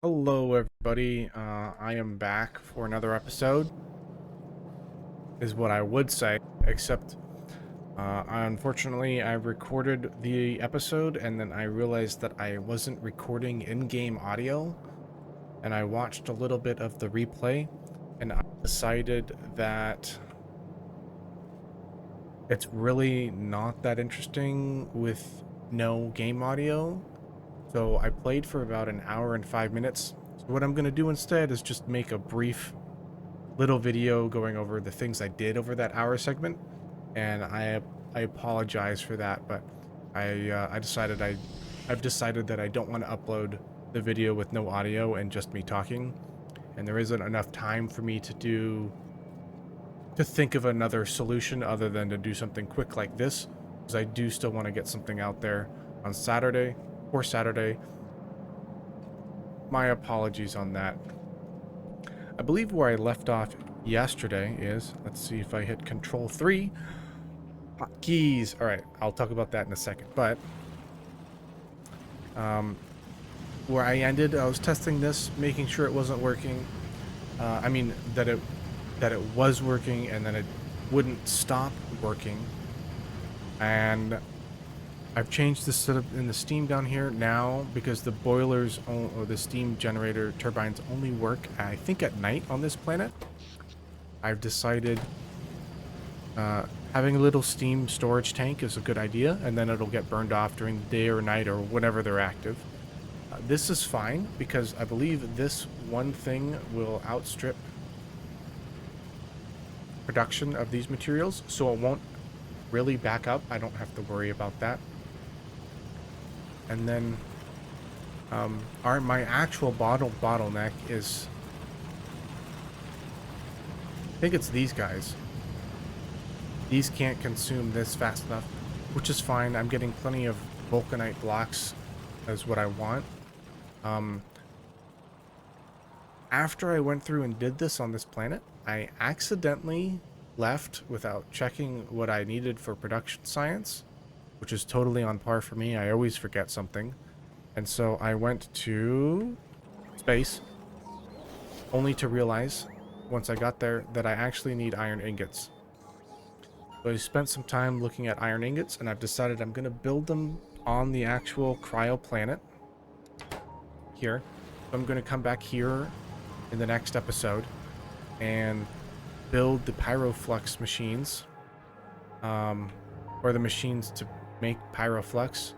Hello, everybody. I am back for another episode, is what I would say, except unfortunately I recorded the episode and then I realized that I wasn't recording in-game audio, and I watched a little bit of the replay and I decided that it's really not that interesting with no game audio. So I played for about an hour and 5 minutes. So what I'm going to do instead is just make a brief little video going over the things I did over that hour segment, and I apologize for that, but I decided I've decided that I don't want to upload the video with no audio and just me talking, and there isn't enough time for me to think of another solution other than to do something quick like this, because I do still want to get something out there on Saturday or Saturday. My apologies on that. I believe where I left off yesterday is, let's see if I hit Control 3. Hotkeys. All right, I'll talk about that in a second. But um, where I ended, I was testing this, making sure it wasn't working. I mean that it was working, and then it wouldn't stop working. And I've changed the setup in the steam down here now because the boilers or the steam generator turbines only work, I think, at night on this planet. I've decided having a little steam storage tank is a good idea, and then it'll get burned off during the day or night or whenever they're active. This is fine because I believe this one thing will outstrip production of these materials, so it won't really back up. I don't have to worry about that. And then my actual bottleneck is, I think it's these guys. These can't consume this fast enough, which is fine. I'm getting plenty of vulcanite blocks as what I want. After I went through and did this on this planet, I accidentally left without checking what I needed for production science, which is totally on par for me. I always forget something. And so I went to space, only to realize once I got there that I actually need iron ingots. So I spent some time looking at iron ingots, and I've decided I'm going to build them on the actual cryo planet here. So I'm going to come back here in the next episode and build the pyroflux machines, or the machines to make pyroflux,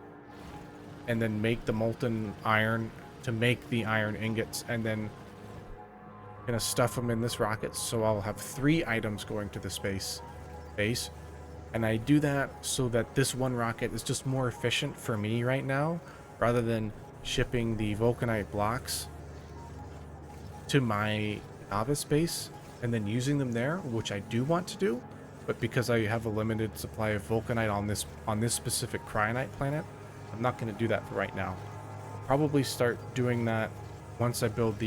and then make the molten iron to make the iron ingots, and then gonna stuff them in this rocket, so I'll have 3 items going to the space base. And I do that so that this one rocket is just more efficient for me right now, rather than shipping the vulcanite blocks to my novice base and then using them there, which I do want to do, but because I have a limited supply of vulcanite on this specific cryonite planet, I'm not going to do that for right now. I'll probably start doing that once I build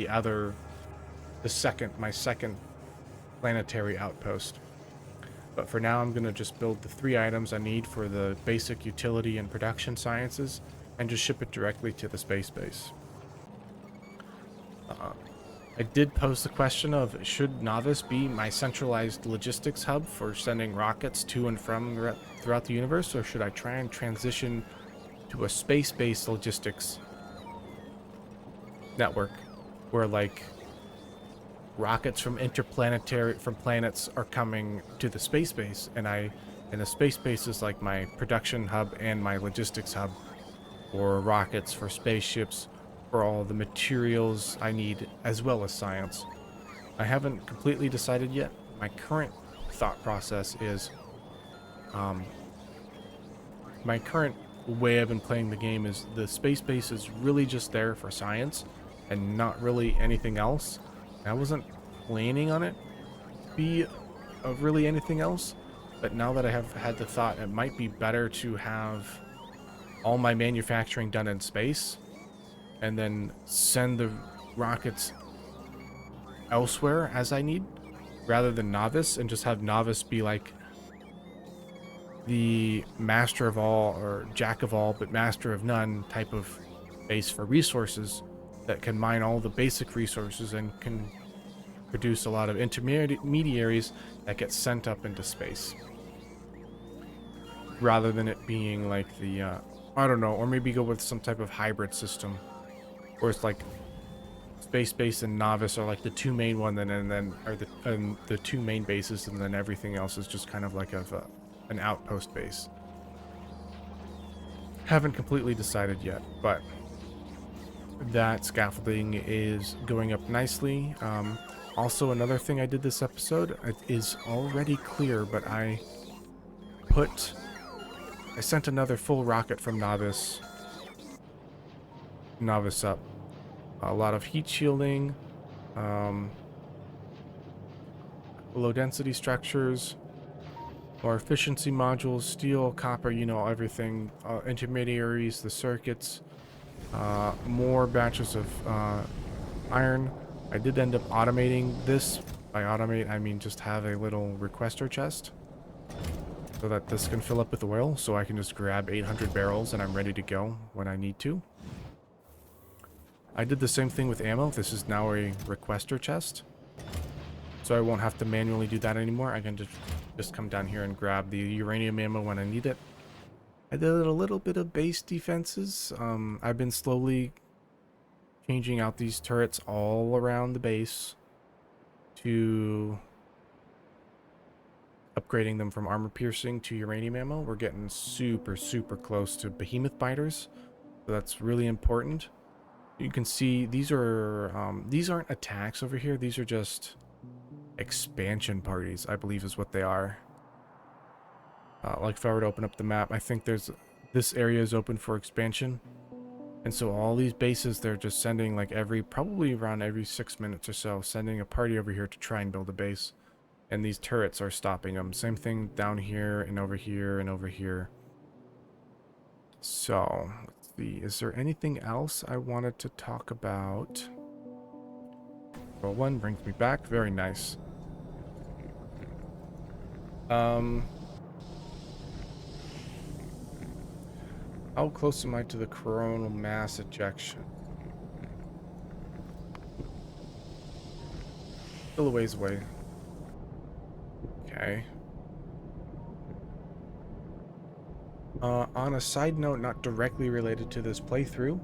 my second planetary outpost. But for now, I'm going to just build the 3 items I need for the basic utility and production sciences and just ship it directly to the space base. I did pose the question of, should Novice be my centralized logistics hub for sending rockets to and from throughout the universe, or should I try and transition to a space-based logistics network where, like, rockets from planets are coming to the space base, and the space base is like my production hub and my logistics hub for rockets, for spaceships, for all the materials I need, as well as science. I haven't completely decided yet. My current thought process is, my current way I've been playing the game is the space base is really just there for science and not really anything else. I wasn't planning on it to be really anything else, but now that I have had the thought, it might be better to have all my manufacturing done in space and then send the rockets elsewhere as I need, rather than Novice, and just have Novice be like the master of all, or jack of all but master of none type of base for resources, that can mine all the basic resources and can produce a lot of intermediaries that get sent up into space. Rather than it being like the, I don't know, or maybe go with some type of hybrid system. Where it's like space base and novice are like the two main one, and then are the two main bases, and then everything else is just kind of like an outpost base. Haven't completely decided yet, but that scaffolding is going up nicely. Also, another thing I did this episode, it is already clear, but I sent another full rocket from novice up. A lot of heat shielding, low density structures, more efficiency modules, steel, copper, you know, everything, intermediaries, the circuits, more batches of iron. I did end up automating this. By automate, I mean just have a little requester chest so that this can fill up with oil, so I can just grab 800 barrels and I'm ready to go when I need to. I did the same thing with ammo. This is now a requester chest, so I won't have to manually do that anymore. I can just come down here and grab the uranium ammo when I need it. I did a little bit of base defenses. I've been slowly changing out these turrets all around the base to upgrading them from armor piercing to uranium ammo. We're getting super close to behemoth biters, so that's really important. You can see these aren't attacks over here. These are just expansion parties, I believe is what they are. Like if I were to open up the map, I think this area is open for expansion. And so all these bases, they're just sending like probably around every 6 minutes or so, sending a party over here to try and build a base. And these turrets are stopping them. Same thing down here and over here and over here. So, let's see. Is there anything else I wanted to talk about? Roll one brings me back. Very nice. How close am I to the coronal mass ejection? Still a ways away. Okay. On a side note, not directly related to this playthrough,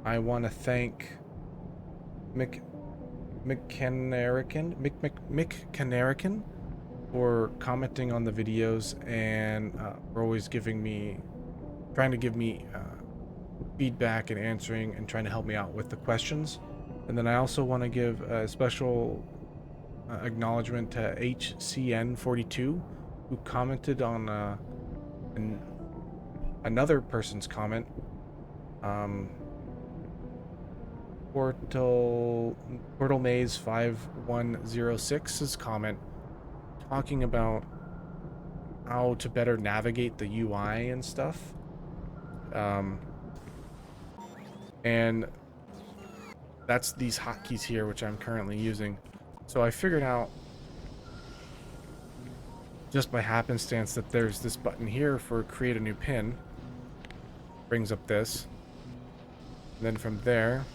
I want to thank Mick Canarican for commenting on the videos and for always trying to give me feedback and answering and trying to help me out with the questions. And then I also want to give a special acknowledgement to HCN42, who commented on another person's comment. Portal Maze 5106's comment talking about how to better navigate the UI and stuff. And that's these hotkeys here, which I'm currently using. So I figured out just by happenstance that there's this button here for create a new pin. Brings up this. And then from there,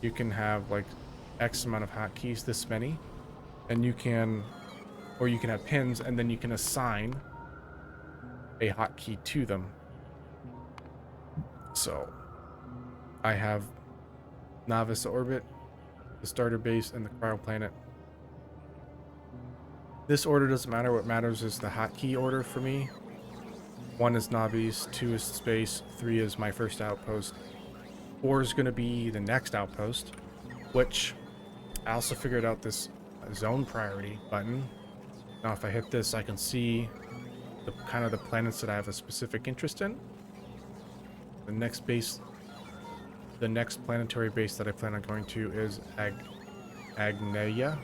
you can have like X amount of hotkeys, this many. And you can have pins, and then you can assign a hotkey to them. So I have Novice Orbit, the starter base, and the cryoplanet. This order doesn't matter. What matters is the hotkey order for me. 1 is Novice, 2 is space, 3 is my first outpost, 4 is going to be the next outpost, which I also figured out this zone priority button. Now if I hit this, I can see the kind of the planets that I have a specific interest in. The next planetary base that I plan on going to is Agneia.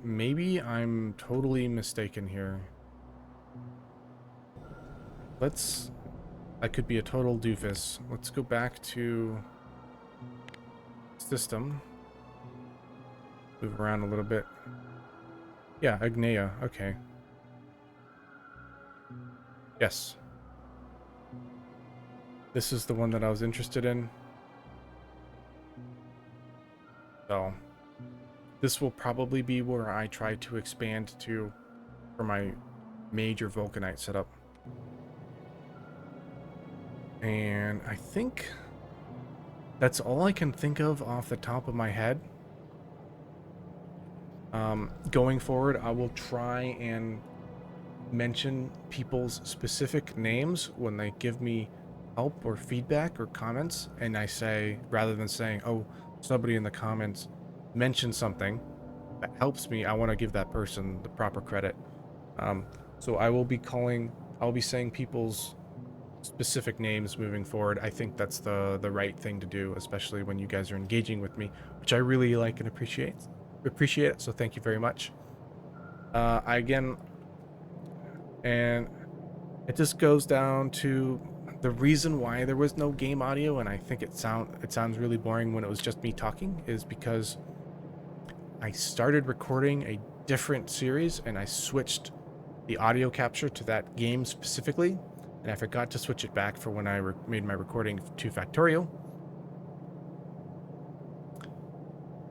Maybe I'm totally mistaken here. I could be a total doofus. Let's go back to system. Move around a little bit. Yeah, Agnea. Okay. Yes. This is the one that I was interested in. So this will probably be where I try to expand to for my major vulcanite setup. And I think that's all I can think of off the top of my head. Going forward, I will try and mention people's specific names when they give me help or feedback or comments, and I say, rather than saying, oh, somebody in the comments mentioned something that helps me, I want to give that person the proper credit. So I'll be saying people's specific names moving forward. I think that's the right thing to do, especially when you guys are engaging with me, which I really like and appreciate it. So thank you very much. Again, and it just goes down to the reason why there was no game audio, and I think it sounds really boring when it was just me talking, is because I started recording a different series and I switched the audio capture to that game specifically, and I forgot to switch it back for when I made my recording to Factorio.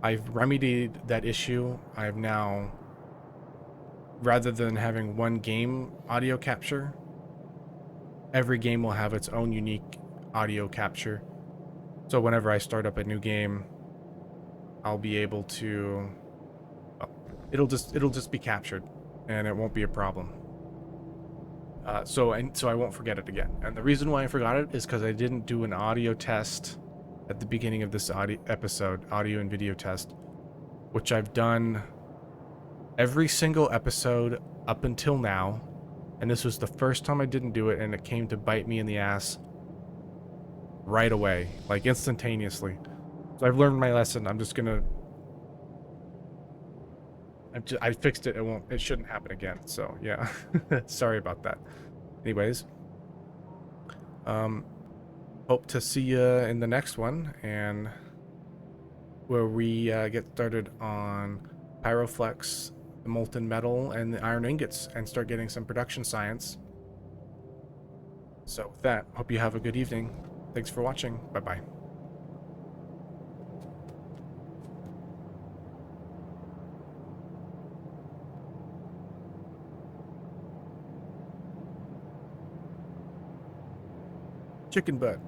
I've remedied that issue. I've now, rather than having one game audio capture, every game will have its own unique audio capture. So whenever I start up a new game, I'll be able to, it'll just be captured and it won't be a problem. So I won't forget it again. And the reason why I forgot it is because I didn't do an audio test at the beginning of this audio and video test, which I've done every single episode up until now. And this was the first time I didn't do it, and it came to bite me in the ass right away, like instantaneously. So I've learned my lesson. I'm just gonna, I fixed it. It shouldn't happen again. So yeah, sorry about that. Anyways, hope to see you in the next one, and where we get started on Pyroflex, the molten metal, and the iron ingots, and start getting some production science. So with that, hope you have a good evening. Thanks for watching. Bye-bye. Chicken butt.